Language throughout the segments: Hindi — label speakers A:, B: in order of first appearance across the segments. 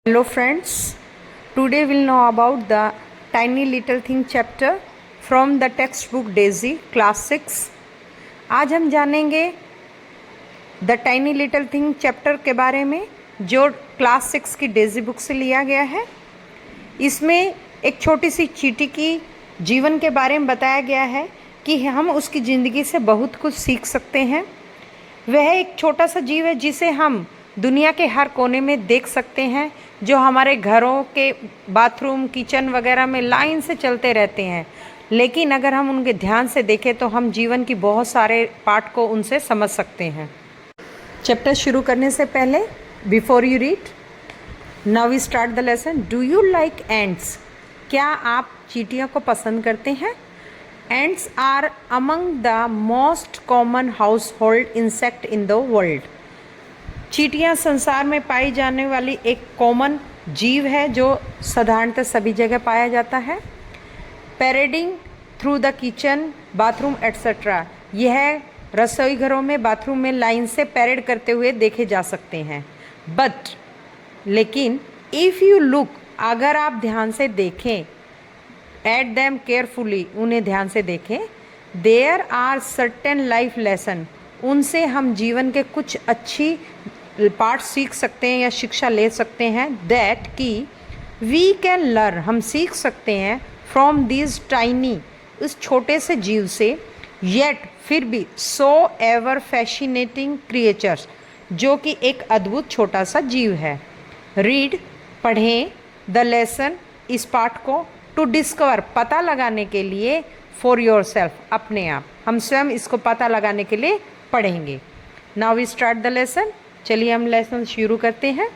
A: Hello friends, today we'll know about the Tiny Little Thing chapter from the textbook Daisy class 6. आज हम जानेंगे the tiny little thing chapter के बारे में जो क्लास 6 की डेजी बुक से लिया गया है। इसमें एक छोटी सी चींटी की जीवन के बारे में बताया गया है कि हम उसकी ज़िंदगी से बहुत कुछ सीख सकते हैं। वह एक छोटा सा जीव है जिसे हम दुनिया के हर कोने में देख सकते हैं, जो हमारे घरों के बाथरूम, किचन वगैरह में लाइन से चलते रहते हैं। लेकिन अगर हम उनके ध्यान से देखें तो हम जीवन की बहुत सारे पार्ट को उनसे समझ सकते हैं। चैप्टर शुरू करने से पहले, before you read, now we start the lesson. Do you like ants? क्या आप चींटियों को पसंद करते हैं? Ants are among the most common household insect in the world. चींटियाँ संसार में पाई जाने वाली एक कॉमन जीव है जो साधारणतः सभी जगह पाया जाता है। Parading through the kitchen, bathroom etcetera. यह रसोई घरों में, बाथरूम में लाइन से पैरेड करते हुए देखे जा सकते हैं। बट लेकिन इफ़ यू लुक, अगर आप ध्यान से देखें, एट दैम केयरफुली, उन्हें ध्यान से देखें, there are certain life lesson. उनसे हम जीवन के कुछ अच्छी पार्ट सीख सकते हैं या शिक्षा ले सकते हैं। दैट कि वी कैन लर्न, हम सीख सकते हैं फ्रॉम दिस टाइनी, उस छोटे से जीव से, येट फिर भी, सो एवर फैसिनेटिंग क्रिएचर्स, जो कि एक अद्भुत छोटा सा जीव है। रीड, पढ़ें, द लेसन, इस पाठ को, टू डिस्कवर, पता लगाने के लिए, फॉर योर सेल्फ, अपने आप, हम स्वयं इसको पता लगाने के लिए पढ़ेंगे। Now we start the lesson. चलिए हम लेसन शुरू करते हैं।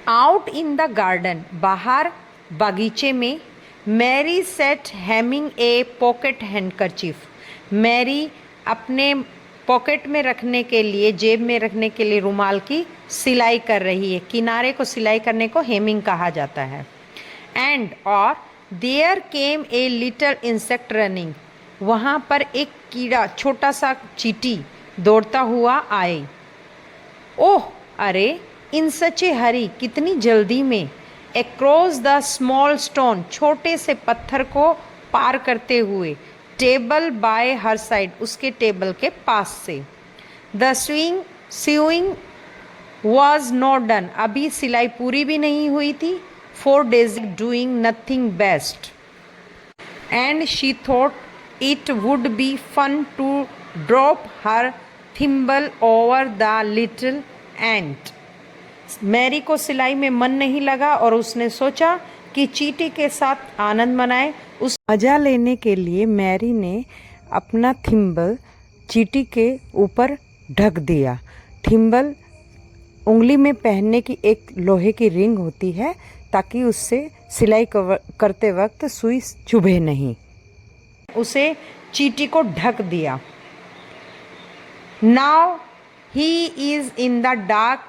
A: आउट इन द गार्डन, बाहर बागीचे में, मैरी सेट हेमिंग ए पॉकेट हैंडकरचीफ। मैरी अपने पॉकेट में रखने के लिए, जेब में रखने के लिए रुमाल की सिलाई कर रही है। किनारे को सिलाई करने को हेमिंग कहा जाता है। एंड और there came a little insect running, वहाँ पर एक कीड़ा, छोटा सा चींटी दौड़ता हुआ आए। ओह अरे, इन सच ए हरी, कितनी जल्दी में, अक्रॉस द स्मॉल स्टोन, छोटे से पत्थर को पार करते हुए, टेबल बाय हर साइड, उसके टेबल के पास से। The sewing was not done, अभी सिलाई पूरी भी नहीं हुई थी। For Daisy doing nothing best, and she thought it would be fun to drop her thimble over the little ant. Mary को सिलाई में मन नहीं लगा और उसने सोचा कि चींटी के साथ आनंद मनाए। उस मजा लेने के लिए मैरी ने अपना थिम्बल चींटी के ऊपर ढक दिया। थिम्बल उंगली में पहनने की एक लोहे की रिंग होती है, ताकि उससे सिलाई करते वक्त सुई चुभे नहीं। उसे चींटी को ढक दिया। Now he is in the dark,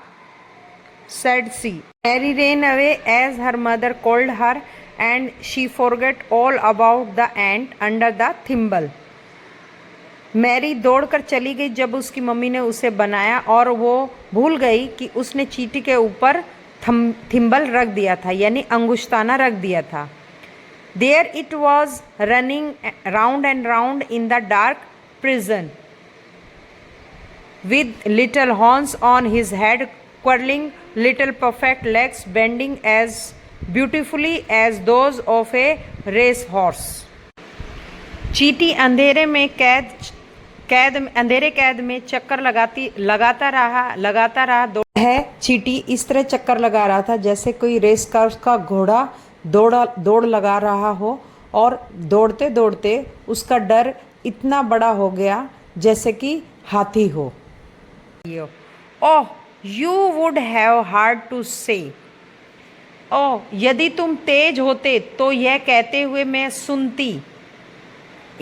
A: said she. Mary ran away as her mother called her, and she forgot all about the ant under the thimble. Mary दौड़कर चली गई जब उसकी मम्मी ने उसे बनाया, और वो भूल गई कि उसने चींटी के ऊपर थिम्बल रख दिया था, यानी अंगुश्ताना रख दिया था। There it was running round and round in the dark prison, with little horns on his head, curling little perfect legs bending as beautifully as those of a race horse. चींटी अंधेरे में अंधेरे कैद में चक्कर लगाता रहा है। चींटी इस तरह चक्कर लगा रहा था जैसे कोई रेस का घोड़ा दौड़ लगा रहा हो, और दौड़ते दौड़ते उसका डर इतना बड़ा हो गया जैसे कि हाथी हो। Oh you would have hard to say, oh यदि तुम तेज होते तो यह कहते हुए मैं सुनती।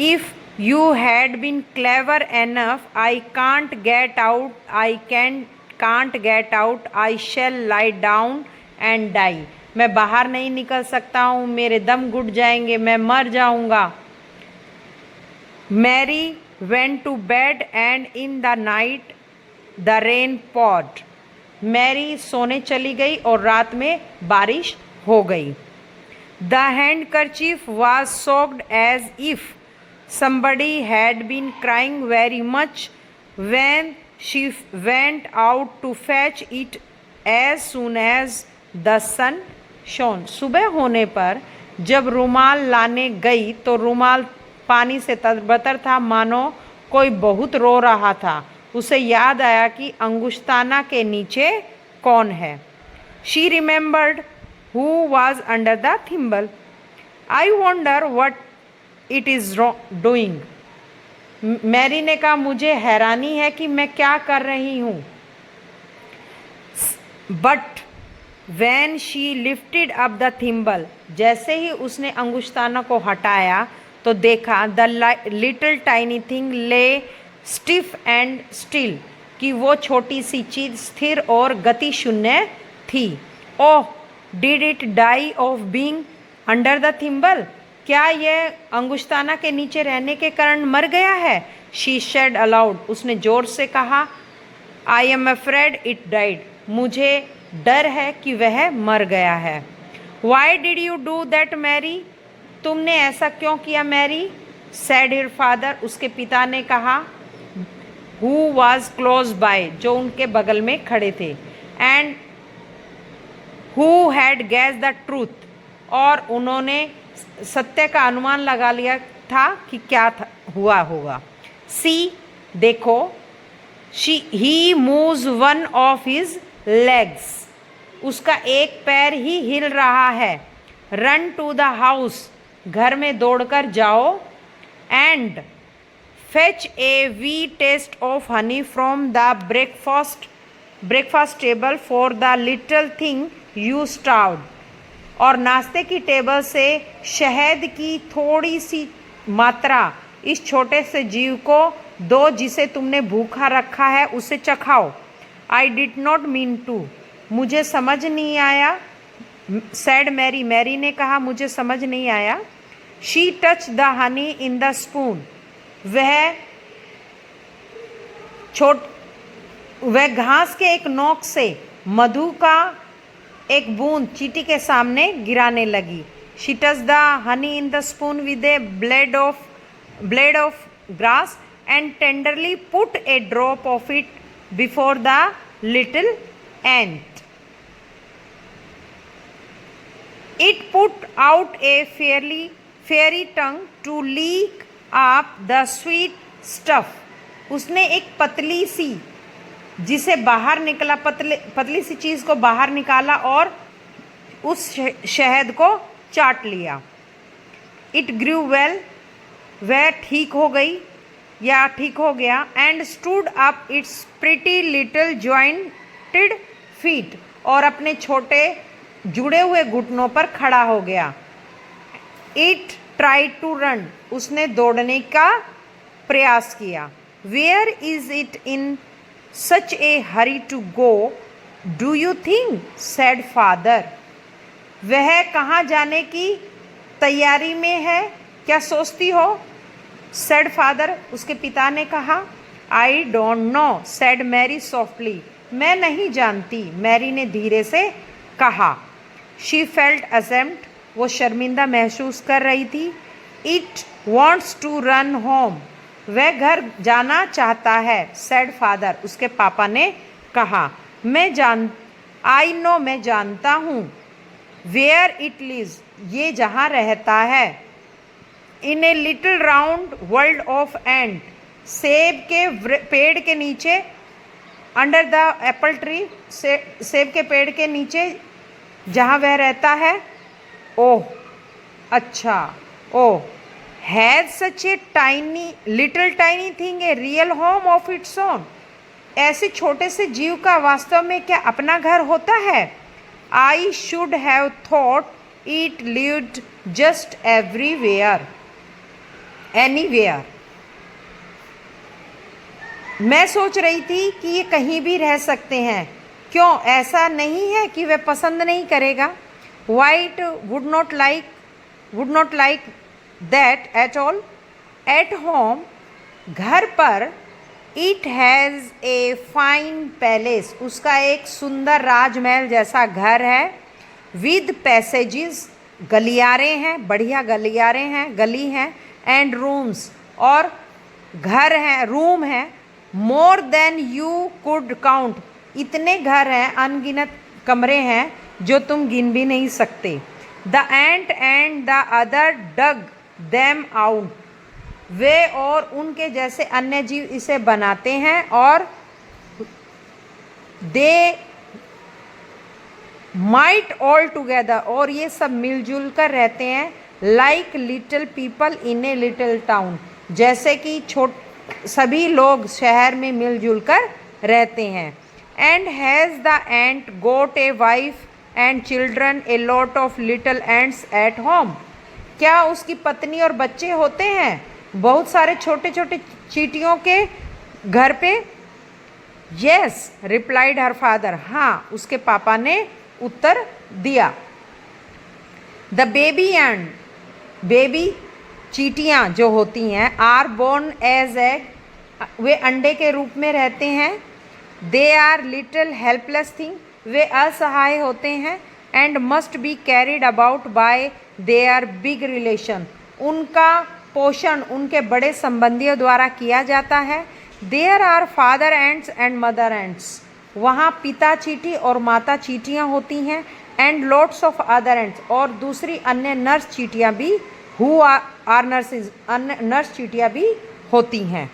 A: If you had been clever enough, I can't get out, I shall lie down and die. मैं बाहर नहीं निकल सकता हूँ, मेरे दम घुट जाएंगे, मैं मर जाऊँगा। Mary went to bed and in the night the rain poured, Mary सोने चली गई और रात में बारिश हो गई। The handkerchief was soaked as if somebody had been crying very much when she went out to fetch it as soon as the sun shone। सुबह होने पर जब रुमाल लाने गई तो रुमाल पानी से तरबतर था, मानो कोई बहुत रो रहा था। उसे याद आया कि अंगुश्ताना के नीचे कौन है। She remembered who was under the thimble। I wonder what it is doing। Mary ने कहा, मुझे हैरानी है कि मैं क्या कर रही हूँ। But when she lifted up the thimble, जैसे ही उसने अंगुश्ताना को हटाया तो देखा the little tiny thing lay stiff and still, कि वो छोटी सी चीज स्थिर और गति शून्य थी। ओह, did it die of being under the thimble? क्या यह अंगुश्ताना के नीचे रहने के कारण मर गया है? She said aloud, उसने जोर से कहा, I am afraid it died, मुझे डर है कि वह मर गया है। Why did you do that, Mary? तुमने ऐसा क्यों किया, मैरी? said her father, उसके पिता ने कहा, who was close by, जो उनके बगल में खड़े थे, and who had guessed the truth, और उन्होंने सत्य का अनुमान लगा लिया था कि क्या हुआ होगा। See, देखो, he moves one of his legs, उसका एक पैर ही हिल रहा है। Run to the house, घर में दौड़कर जाओ। And fetch a wee taste of honey from the breakfast table for the little thing you starved, और नाश्ते की टेबल से शहद की थोड़ी सी मात्रा इस छोटे से जीव को दो जिसे तुमने भूखा रखा है, उसे चखाओ। I did not mean to, मुझे समझ नहीं आया। said मैरी, मैरी ने कहा, मुझे समझ नहीं आया। She touched the honey in the spoon, वह घास के एक नोक से मधु का एक बूंद चींटी के सामने गिराने लगी। She touched the honey in the spoon with a blade of grass and tenderly put a drop of it before the little ant. It put out a fairy tongue to lick up the sweet stuff। उसने एक पतली सी जिसे बाहर निकला पतली सी चीज़ को बाहर निकाला और उस शहद को चाट लिया। It grew well, वह ठीक हो गई या ठीक हो गया। And stood up its pretty little jointed feet, और अपने छोटे जुड़े हुए घुटनों पर खड़ा हो गया। It tried to run, उसने दौड़ने का प्रयास किया। Where is it in such a hurry to go, do you think? said father। वह कहाँ जाने की तैयारी में है, क्या सोचती हो? said father, उसके पिता ने कहा। I don't know, said Mary softly, मैं नहीं जानती, मैरी ने धीरे से कहा। She felt ashamed, वो शर्मिंदा महसूस कर रही थी। It wants to run home, वह घर जाना चाहता है। said father, उसके पापा ने कहा। I know, मैं जानता हूँ। where it lives, ये जहाँ रहता है। in a little round world of ant, सेब के पेड़ के नीचे। under the apple tree, सेब के पेड़ के नीचे जहाँ वह रहता है। ओह, अच्छा, ओह, has such a little tiny thing a real home of its own, ऐसे छोटे से जीव का वास्तव में क्या अपना घर होता है? I should have thought it lived just anywhere। मैं सोच रही थी कि ये कहीं भी रह सकते हैं। क्यों, ऐसा नहीं है कि वह पसंद नहीं करेगा? White would not like that at all। at home, घर पर it has a fine palace, उसका एक सुंदर राजमहल जैसा घर है। विद पैसेजेस, गलियारे हैं, बढ़िया गलियारे हैं, गली हैं। एंड रूम्स, और घर हैं, रूम हैं। More than you could count, इतने घर हैं, अनगिनत कमरे हैं जो तुम गिन भी नहीं सकते। The ant and the other dug them out, वे और उनके जैसे अन्य जीव इसे बनाते हैं और दे माइट ऑल टुगेदर, और ये सब मिलजुल कर रहते हैं। Like little people in a little town, जैसे कि सभी लोग शहर में मिलजुल कर रहते हैं। And has the ant got a wife and children a lot of little ants at home, क्या उसकी पत्नी और बच्चे होते हैं बहुत सारे छोटे छोटे चींटियों के घर पे? यस, रिप्लाइड हर फादर, हाँ, उसके पापा ने उत्तर दिया। द बेबी एंड, बेबी चींटियाँ जो होती हैं, आर बोर्न एज एग, वे अंडे के रूप में रहते हैं। They are little helpless thing, वे असहाय होते हैं। And must be carried about by their big relation, उनका पोषण उनके बड़े संबंधियों द्वारा किया जाता है। There are father ants and mother ants, वहाँ पिता चींटी और माता चींटियाँ होती हैं। And lots of other ants, और दूसरी अन्य नर्स चींटियाँ भी, हु आर नर्सेज, अन्य नर्स चींटियाँ भी होती हैं।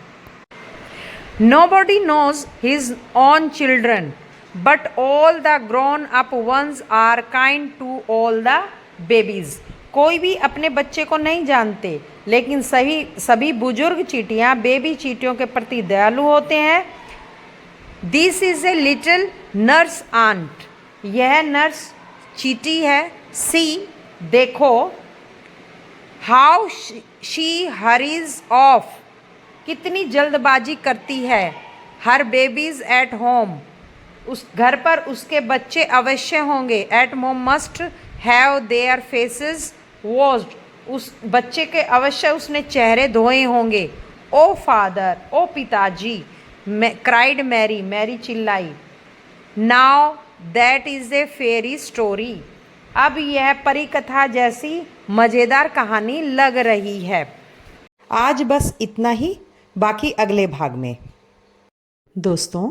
A: Nobody knows his own children but all the grown up ones are kind to all the babies, कोई भी अपने बच्चे को नहीं जानते, लेकिन सभी बुजुर्ग चींटियाँ बेबी चींटियों के प्रति दयालु होते हैं। This is a little nurse ant, यह नर्स चींटी है। सी, देखो। हाउ शी हरीज ऑफ, कितनी जल्दबाजी करती है। हर बेबीज एट होम, उस घर पर उसके बच्चे अवश्य होंगे। At home must have their faces washed, उस बच्चे के अवश्य उसने चेहरे धोए होंगे। ओ फादर, ओ पिताजी, क्राइड मैरी, मैरी चिल्लाई। Now that is a fairy story, अब यह परी कथा जैसी मज़ेदार कहानी लग रही है। आज बस इतना ही, बाकी अगले भाग में। दोस्तों,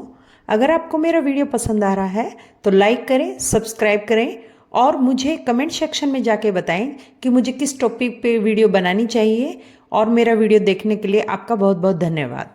A: अगर आपको मेरा वीडियो पसंद आ रहा है तो लाइक करें, सब्सक्राइब करें और मुझे कमेंट सेक्शन में जाके बताएं कि मुझे किस टॉपिक पे वीडियो बनानी चाहिए। और मेरा वीडियो देखने के लिए आपका बहुत बहुत धन्यवाद।